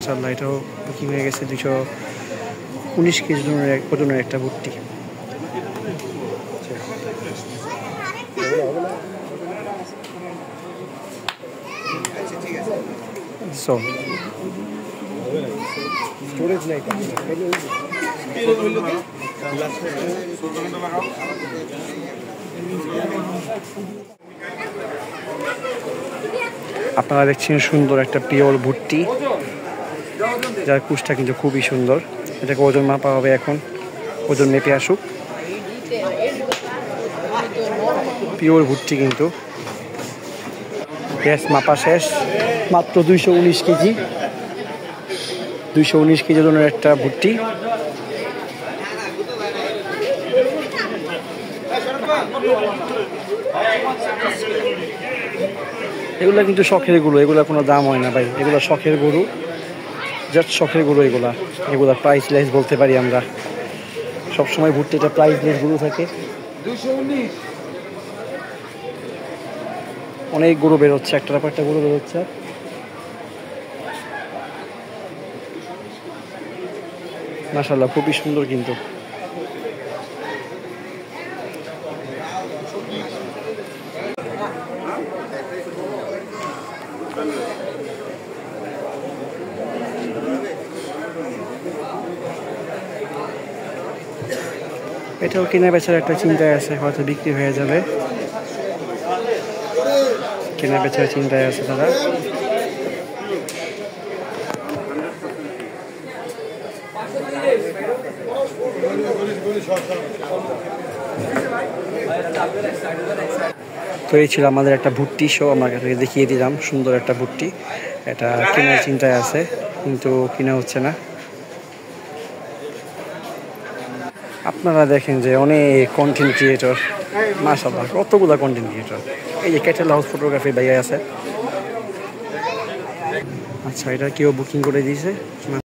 মাশাআল্লাহ, এটাও বুকিং হয়ে গেছে। 219 কেজি ওজনের একটা ভুট্টি। স্টোরেজ নাই আপনারা দেখছেন সুন্দর একটা পিওর ভুট্টি, যার কুচটা কিন্তু খুবই সুন্দর। এটাকে ওজন মাপা হবে এখন, ওজন মেপে আসুক। পিওর ভুট্টি কিন্তু গ্যাস মাপা শেষ, মাত্র 219 কেজি। 219 কেজি ওজনের একটা ভুট্টি। এগুলা কিন্তু শখের গরু, এগুলা কোনো দাম হয় না ভাই, এগুলা শখের গরু, জাস্ট শখের গরু। এগুলা প্রাইসলেস বলতে পারি আমরা। সবসময় ভুট্টিটা প্রাইসলেস গরু থাকে। 219 অনেক গরু বেরোচ্ছে, একটার পর একটা গরু বেরোচ্ছে। মাশাআল্লাহ, খুবই সুন্দর কিন্তু। এটাও কেনা বেচার একটা চিন্তায় আছে, হয়তো বিক্রি হয়ে যাবে। কেনা বেচার চিন্তায় আছে তারা। তো এই ছিল আমাদের একটা ভুট্টি শো, আমরা দেখিয়ে দিলাম সুন্দর একটা ভুট্টি। এটা কেনার চিন্তায় আছে, কিন্তু কিনা হচ্ছে না। আপনারা দেখেন যে অনেক কন্টেন্ট ক্রিয়েটর, মাশাআল্লাহ কতগুলা কন্টেন্ট ক্রিয়েটর। এই যে ক্যাটেল হাউস ফটোগ্রাফি ভাইয়া আছে। আচ্ছা, এটা কেউ বুকিং করে দিয়েছে।